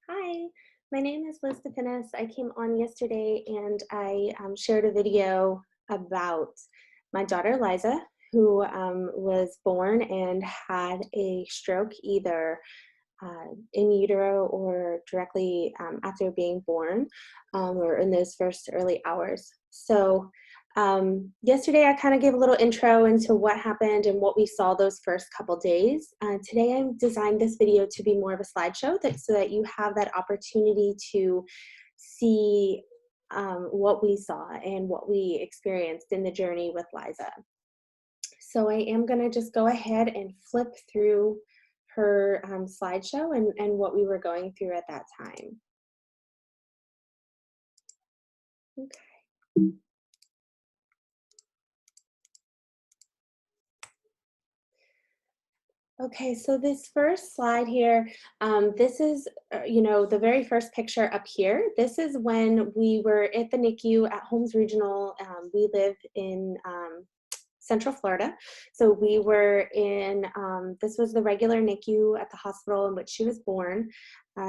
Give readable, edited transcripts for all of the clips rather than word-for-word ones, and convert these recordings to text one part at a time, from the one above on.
Hi, my name is Liz. I came on yesterday and I shared a video about my daughter Liza, who was born and had a stroke either in utero or directly after being born, or in those first early hours. So yesterday I kind of gave a little intro into what happened and what we saw those first couple days. Today I designed this video to be more of a slideshow so that you have that opportunity to see what we saw and what we experienced in the journey with Liza. So I am going to just go ahead and flip through her slideshow and what we were going through at that time. Okay. Okay, so this first slide here, this is, the very first picture up here. This is when we were at the NICU at Holmes Regional. We live in Central Florida. So we were in, this was the regular NICU at the hospital in which she was born.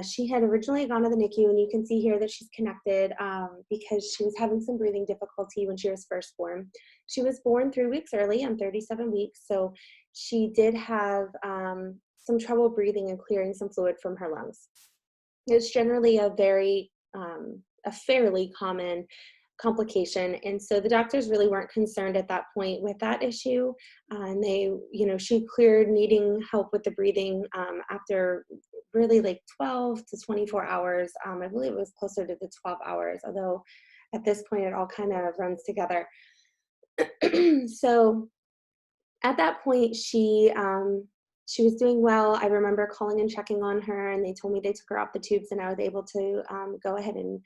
She had originally gone to the NICU, and you can see here that she's connected because she was having some breathing difficulty when she was first born. She was born 3 weeks early on 37 weeks, so she did have some trouble breathing and clearing some fluid from her lungs. It's generally a fairly common complication, and so the doctors really weren't concerned at that point with that issue, and she cleared needing help with the breathing after really like 12 to 24 hours. I believe it was closer to the 12 hours, although at this point it all kind of runs together. So at that point, she was doing well. I remember calling and checking on her, and they told me they took her off the tubes, and I was able to go ahead and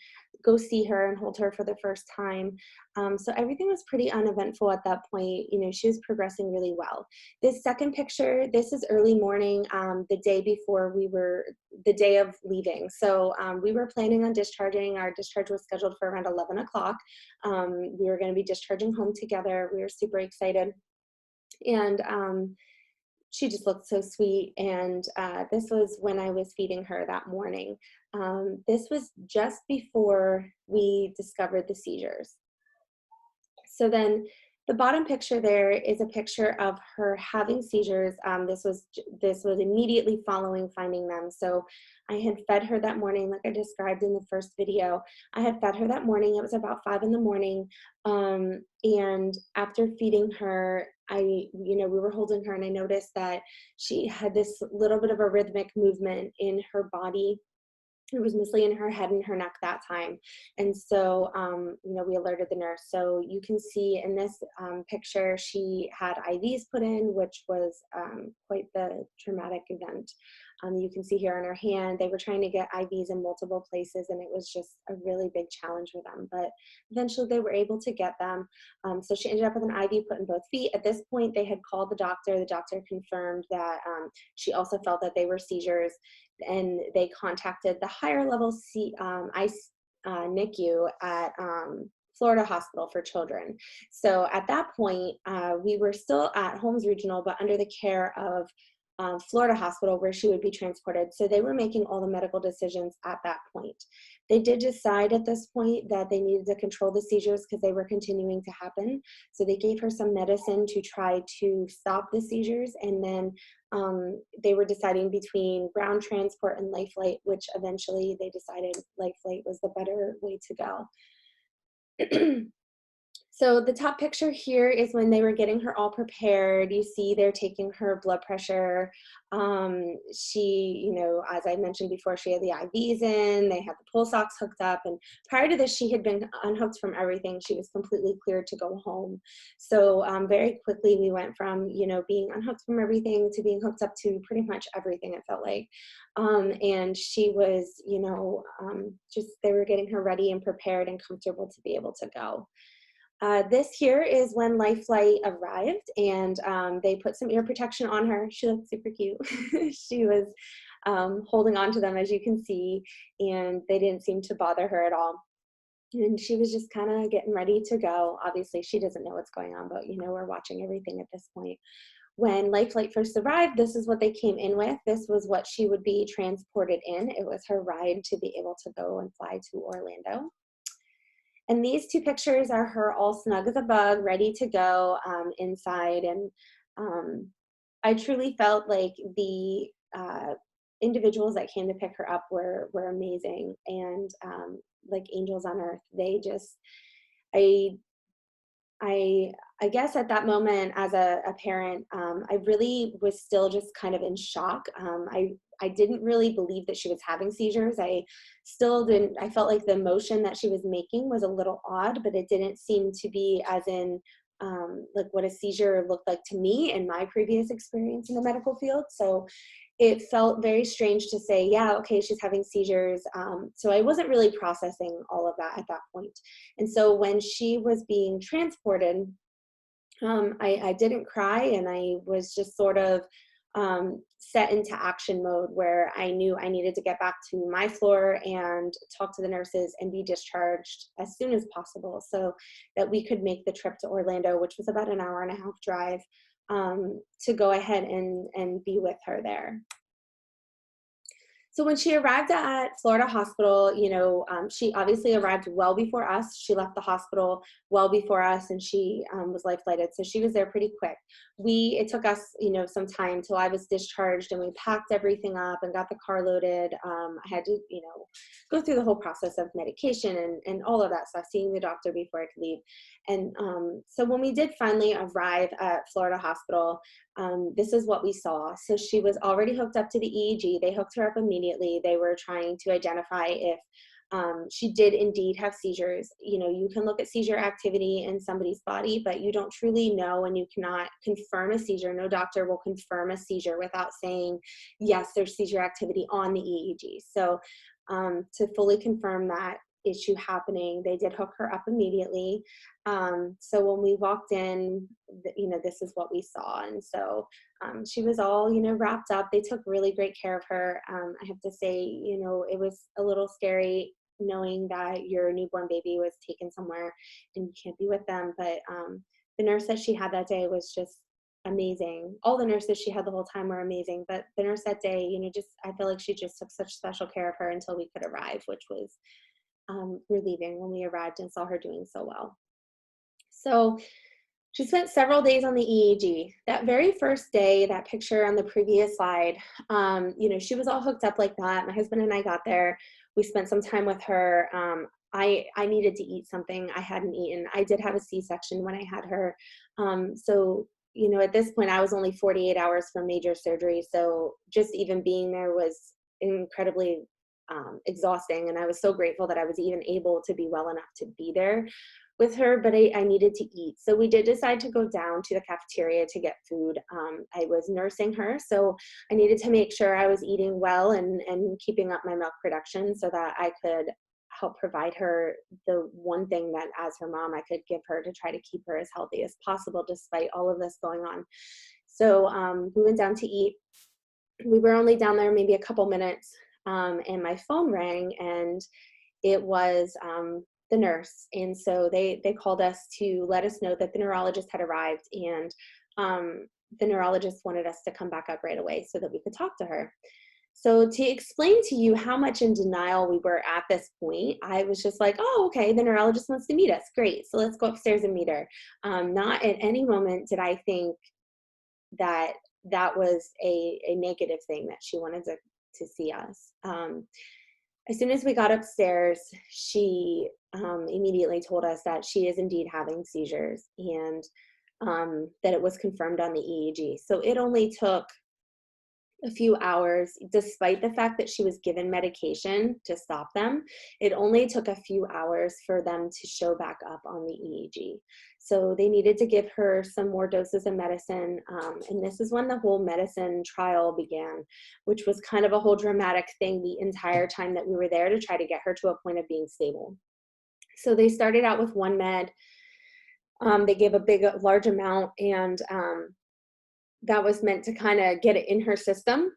go see her and hold her for the first time. So everything was pretty uneventful at that point. She was progressing really well. This second picture, this is early morning, the day before the day of leaving. So we were planning on discharging. Our discharge was scheduled for around 11 o'clock. We were going to be discharging home together. We were super excited. And she just looked so sweet. And this was when I was feeding her that morning. This was just before we discovered the seizures. So then the bottom picture there is a picture of her having seizures. This was immediately following finding them. So I had fed her that morning, like I described in the first video. I had fed her that morning. It was about 5 in the morning. And after feeding her, we were holding her, and I noticed that she had this little bit of a rhythmic movement in her body. It was mostly in her head and her neck that time. And so, we alerted the nurse. So you can see in this picture, she had IVs put in, which was quite the traumatic event. You can see here on her hand, they were trying to get IVs in multiple places, and it was just a really big challenge for them. But eventually they were able to get them. So she ended up with an IV put in both feet. At this point, they had called the doctor. The doctor confirmed that she also felt that they were seizures, and they contacted the higher level NICU at Florida Hospital for Children. So at that point, we were still at Holmes Regional, but under the care of Florida Hospital, where she would be transported. So they were making all the medical decisions at that point. They did decide at this point that they needed to control the seizures because they were continuing to happen. So they gave her some medicine to try to stop the seizures, and then they were deciding between ground transport and life flight, which eventually they decided life flight was the better way to go. So the top picture here is when they were getting her all prepared. You see they're taking her blood pressure. She, as I mentioned before, she had the IVs in, they had the pulse ox hooked up. And prior to this, she had been unhooked from everything. She was completely cleared to go home. So very quickly we went from, being unhooked from everything to being hooked up to pretty much everything, it felt like. And she was, they were getting her ready and prepared and comfortable to be able to go. This here is when Life Flight arrived, and they put some ear protection on her. She looked super cute. She was holding on to them, as you can see, and they didn't seem to bother her at all. And she was just kind of getting ready to go. Obviously, she doesn't know what's going on, but we're watching everything at this point. when Life Flight first arrived, this is what they came in with. This was what she would be transported in. It was her ride to be able to go and fly to Orlando. And these two pictures are her all snug as a bug, ready to go inside. And I truly felt like the individuals that came to pick her up were amazing, and like angels on earth. They just, I I I guess at that moment as a parent, I really was still just kind of in shock. I didn't really believe that she was having seizures. I still didn't. I felt like the motion that she was making was a little odd, but it didn't seem to be as in like what a seizure looked like to me in my previous experience in the medical field. So it felt very strange to say, yeah, okay, she's having seizures. So I wasn't really processing all of that at that point. And so when she was being transported, I didn't cry, and I was just sort of set into action mode where I knew I needed to get back to my floor and talk to the nurses and be discharged as soon as possible so that we could make the trip to Orlando, which was about an hour and a half drive, to go ahead and be with her there. So when she arrived at Florida Hospital, she obviously arrived well before us. She left the hospital well before us, and she was life flighted. So she was there pretty quick. It took us, some time till I was discharged, and we packed everything up and got the car loaded. I had to, go through the whole process of medication and all of that stuff, seeing the doctor before I could leave. And so when we did finally arrive at Florida Hospital, this is what we saw. So she was already hooked up to the EEG. They hooked her up immediately. They were trying to identify if she did indeed have seizures. You can look at seizure activity in somebody's body, but you don't truly know, and you cannot confirm a seizure. No doctor will confirm a seizure without saying, yes, there's seizure activity on the EEG. So to fully confirm that issue happening, they did hook her up immediately. So when we walked in, this is what we saw. And so she was all, wrapped up. They took really great care of her. I have to say, it was a little scary knowing that your newborn baby was taken somewhere and you can't be with them. But the nurse that she had that day was just amazing. All the nurses she had the whole time were amazing, but the nurse that day, I feel like she just took such special care of her until we could arrive, which was relieving when we arrived and saw her doing so well. So she spent several days on the EEG. That very first day, that picture on the previous slide, she was all hooked up like that. My husband and I got there. We spent some time with her. I needed to eat something. I hadn't eaten. I did have a C-section when I had her. So at this point, I was only 48 hours from major surgery. So just even being there was incredibly exhausting. And I was so grateful that I was even able to be well enough to be there with her, but I needed to eat. So we did decide to go down to the cafeteria to get food. I was nursing her, so I needed to make sure I was eating well and keeping up my milk production so that I could help provide her the one thing that as her mom I could give her to try to keep her as healthy as possible despite all of this going on. So we went down to eat. We were only down there maybe a couple minutes, and my phone rang, and it was the nurse. And so they called us to let us know that the neurologist had arrived, and the neurologist wanted us to come back up right away so that we could talk to her. So to explain to you how much in denial we were at this point, I was just like, oh, okay, the neurologist wants to meet us. Great. So let's go upstairs and meet her. Not at any moment did I think that that was a negative thing, that she wanted to see us. As soon as we got upstairs, she immediately told us that she is indeed having seizures, and that it was confirmed on the EEG. So it only took a few hours, despite the fact that she was given medication to stop them. It only took a few hours for them to show back up on the EEG. So they needed to give her some more doses of medicine. And this is when the whole medicine trial began, which was kind of a whole dramatic thing the entire time that we were there to try to get her to a point of being stable. So they started out with one med. They gave a large amount, and that was meant to kind of get it in her system,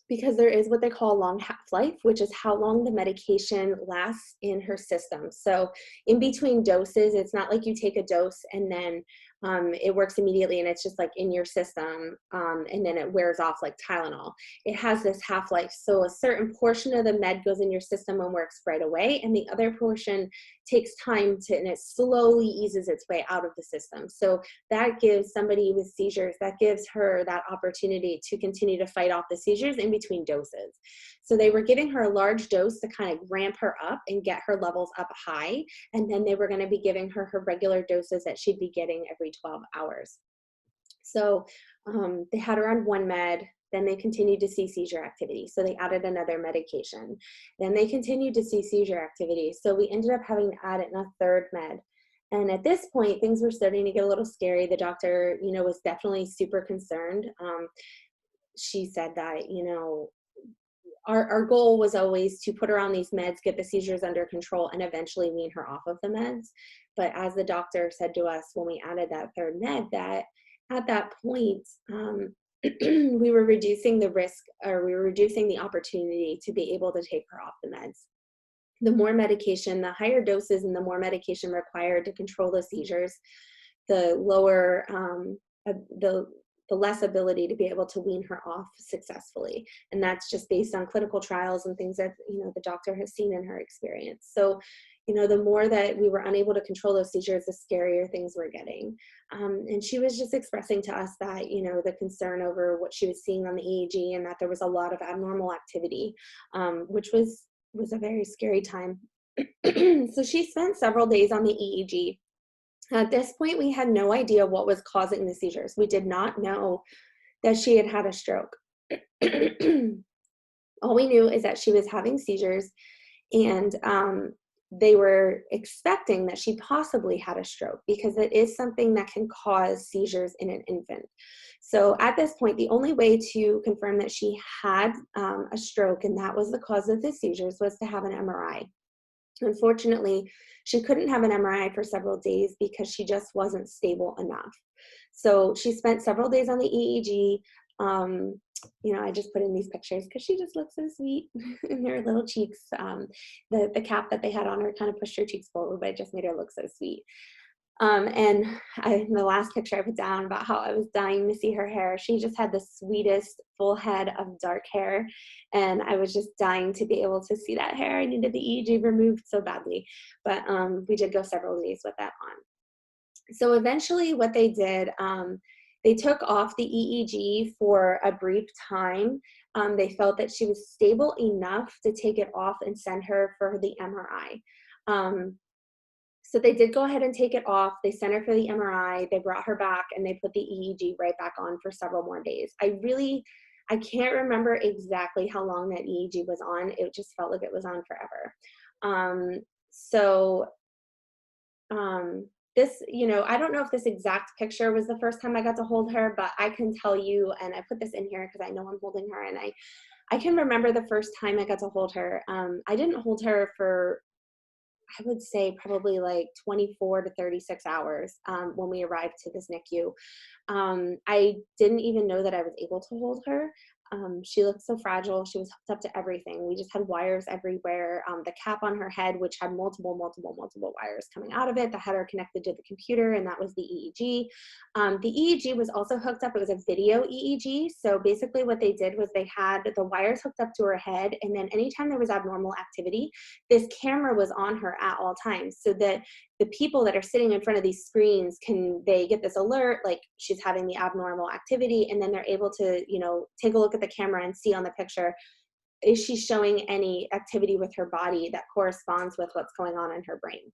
because there is what they call a long half-life, which is how long the medication lasts in her system. So in between doses, it's not like you take a dose and then It works immediately and it's just like in your system, and then it wears off like Tylenol. It has this half-life. So a certain portion of the med goes in your system and works right away, and the other portion takes time to, and it slowly eases its way out of the system. So that gives somebody with seizures, that gives her that opportunity to continue to fight off the seizures in between doses. So they were giving her a large dose to kind of ramp her up and get her levels up high. And then they were going to be giving her her regular doses that she'd be getting every 12 hours. So they had her on one med. Then they continued to see seizure activity. So they added another medication. Then they continued to see seizure activity. So we ended up having to add in a third med. And at this point, things were starting to get a little scary. The doctor, was definitely super concerned. She said that, our goal was always to put her on these meds, get the seizures under control, and eventually wean her off of the meds. But as the doctor said to us when we added that third med, that at that point, we were reducing the risk, or we were reducing the opportunity to be able to take her off the meds. The more medication, the higher doses and the more medication required to control the seizures, the lower, the less ability to be able to wean her off successfully. And that's just based on clinical trials and things that, the doctor has seen in her experience. So, the more that we were unable to control those seizures, the scarier things were getting. And she was just expressing to us that, the concern over what she was seeing on the EEG, and that there was a lot of abnormal activity, which was a very scary time. So she spent several days on the EEG. At this point, we had no idea what was causing the seizures. We did not know that she had had a stroke. All we knew is that she was having seizures, and they were expecting that she possibly had a stroke, because it is something that can cause seizures in an infant. So at this point, the only way to confirm that she had a stroke and that was the cause of the seizures was to have an MRI. Unfortunately, she couldn't have an MRI for several days because she just wasn't stable enough. So she spent several days on the EEG. I just put in these pictures because she just looks so sweet in her little cheeks. The cap that they had on her kind of pushed her cheeks forward, but it just made her look so sweet. The last picture I put down about how I was dying to see her hair. She just had the sweetest full head of dark hair, and I was just dying to be able to see that hair. I needed the EEG removed so badly, but we did go several days with that on. So eventually what they did, they took off the EEG for a brief time. They felt that she was stable enough to take it off and send her for the MRI. So they did go ahead and take it off. They sent her for the MRI. They brought her back and they put the EEG right back on for several more days. I can't remember exactly how long that EEG was on. It just felt like it was on forever. This, I don't know if this exact picture was the first time I got to hold her, but I can tell you, and I put this in here because I know I'm holding her, and I can remember the first time I got to hold her. I didn't hold her for, I would say, probably like 24 to 36 hours when we arrived to this NICU. I didn't even know that I was able to hold her. She looked so fragile. She was hooked up to everything. We just had wires everywhere. The cap on her head, which had multiple wires coming out of it that had her connected to the computer, and that was the EEG. The EEG was also hooked up. It was a video EEG. So basically what they did was they had the wires hooked up to her head, and then anytime there was abnormal activity, this camera was on her at all times, so that the people that are sitting in front of these screens they get this alert, like she's having the abnormal activity, and then they're able to, take a look at the camera and see on the picture, is she showing any activity with her body that corresponds with what's going on in her brain.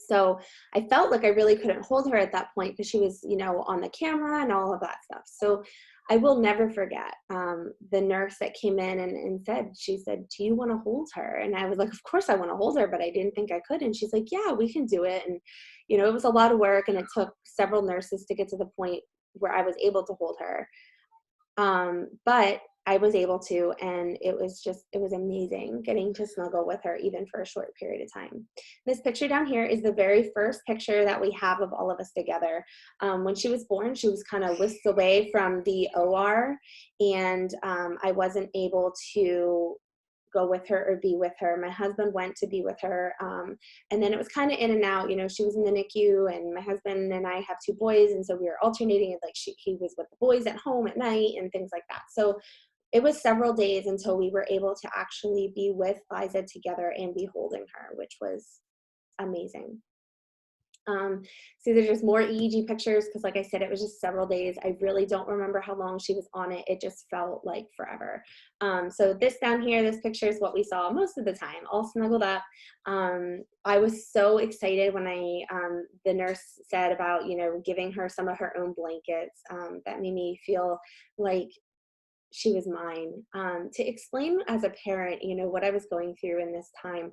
So I felt like I really couldn't hold her at that point because she was, on the camera and all of that stuff. So I will never forget the nurse that came in and she said, do you want to hold her? And I was like, of course I want to hold her, but I didn't think I could. And she's like, yeah, we can do it. And, it was a lot of work, and it took several nurses to get to the point where I was able to hold her. But I was able to, and it was amazing getting to snuggle with her even for a short period of time. This picture down here is the very first picture that we have of all of us together. When she was born, she was kind of whisked away from the OR, and I wasn't able to go with her or be with her. My husband went to be with her. And then it was kind of in and out. She was in the NICU, and my husband and I have two boys. And so we were alternating it. Like he was with the boys at home at night and things like that. So it was several days until we were able to actually be with Liza together and be holding her, which was amazing. So there's just more EEG pictures because, like I said, it was just several days. I really don't remember how long she was on it. It just felt like forever. So this down here, this picture is what we saw most of the time, all snuggled up. I was so excited when the nurse said about, giving her some of her own blankets. That made me feel like she was mine. To explain as a parent, what I was going through in this time.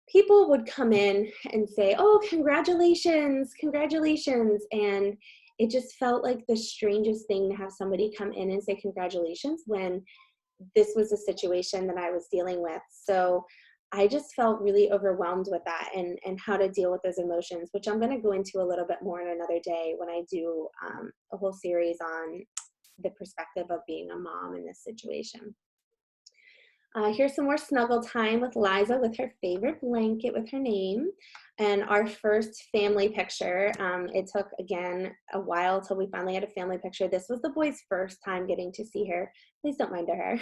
People would come in and say, "Oh, congratulations, congratulations." And it just felt like the strangest thing to have somebody come in and say congratulations when this was a situation that I was dealing with. So I just felt really overwhelmed with that and how to deal with those emotions, which I'm going to go into a little bit more in another day when I do a whole series on the perspective of being a mom in this situation. Here's some more snuggle time with Liza with her favorite blanket with her name. And our first family picture, it took, again, a while till we finally had a family picture. This was the boys' first time getting to see her. Please don't mind their hair.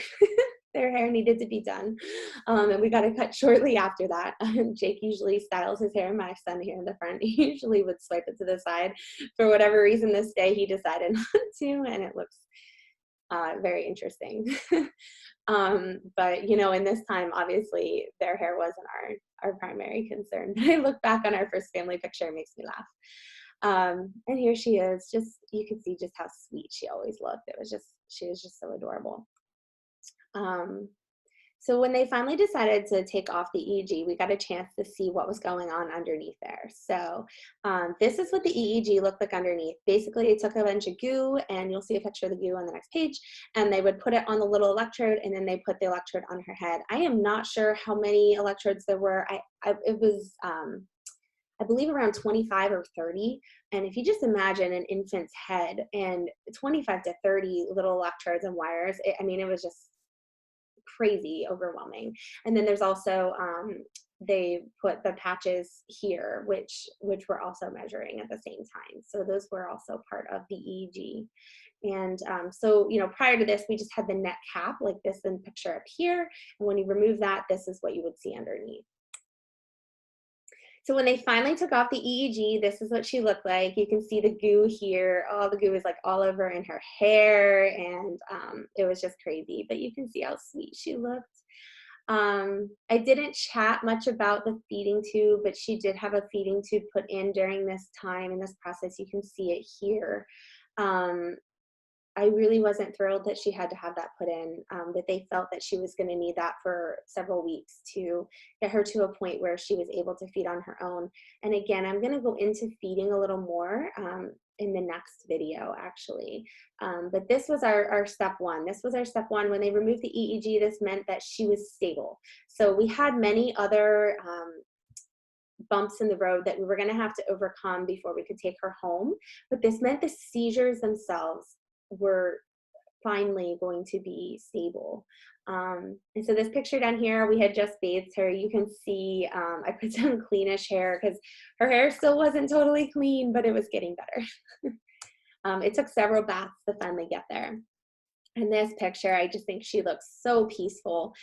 Their hair needed to be done. And we got it cut shortly after that. Jake usually styles his hair. My son here in the front, he usually would swipe it to the side. For whatever reason this day, he decided not to, and it looks very interesting. But in this time, obviously their hair wasn't our primary concern. But I look back on our first family picture, it makes me laugh. And here she is, you can see just how sweet she always looked. She was just so adorable. So when they finally decided to take off the EEG, we got a chance to see what was going on underneath there. So this is what the EEG looked like underneath. Basically, they took a bunch of goo, and you'll see a picture of the goo on the next page, and they would put it on the little electrode, and then they put the electrode on her head. I am not sure how many electrodes there were. It was, I believe, around 25 or 30. And if you just imagine an infant's head and 25 to 30 little electrodes and wires, it was just crazy overwhelming. And then there's also they put the patches here, which were also measuring at the same time. So those were also part of the EEG. And so prior to this, we just had the net cap like this in picture up here, and when you remove that, this is what you would see underneath. So when they finally took off the EEG, this is what she looked like. You can see the goo here. Oh, the goo is like all over in her hair, and it was just crazy. But you can see how sweet she looked. I didn't chat much about the feeding tube, but she did have a feeding tube put in during this time, in this process. You can see it here. I really wasn't thrilled that she had to have that put in, but they felt that she was going to need that for several weeks to get her to a point where she was able to feed on her own. And again, I'm going to go into feeding a little more in the next video, actually. But this was our step one. This was our step one. When they removed the EEG, this meant that she was stable. So we had many other bumps in the road that we were going to have to overcome before we could take her home. But this meant the seizures themselves were finally going to be stable. And so this picture down here, we had just bathed her. You can see I put some cleanish hair because her hair still wasn't totally clean, but it was getting better. It took several baths to finally get there. In this picture, I just think she looks so peaceful.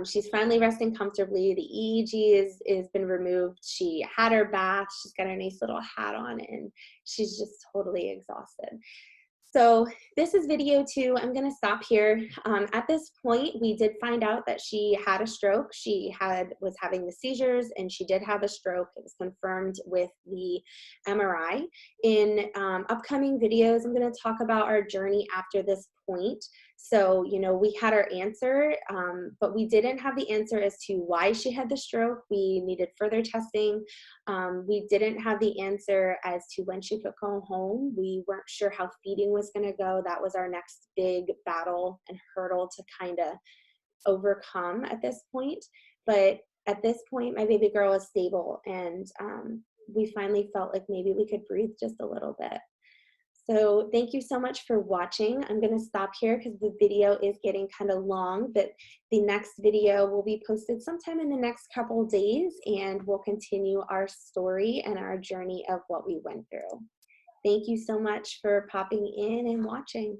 She's finally resting comfortably. The EEG is been removed. She had her bath. She's got her nice little hat on, and she's just totally exhausted. So this is video 2. I'm going to stop here. At this point, we did find out that she had a stroke. She was having the seizures, and she did have a stroke. It was confirmed with the MRI. In upcoming videos, I'm going to talk about our journey after this point. So, we had our answer, but we didn't have the answer as to why she had the stroke. We needed further testing. We didn't have the answer as to when she could go home. We weren't sure how feeding was going to go. That was our next big battle and hurdle to kind of overcome at this point. But at this point, my baby girl is stable, and we finally felt like maybe we could breathe just a little bit. So thank you so much for watching. I'm going to stop here because the video is getting kind of long, but the next video will be posted sometime in the next couple days, and we'll continue our story and our journey of what we went through. Thank you so much for popping in and watching.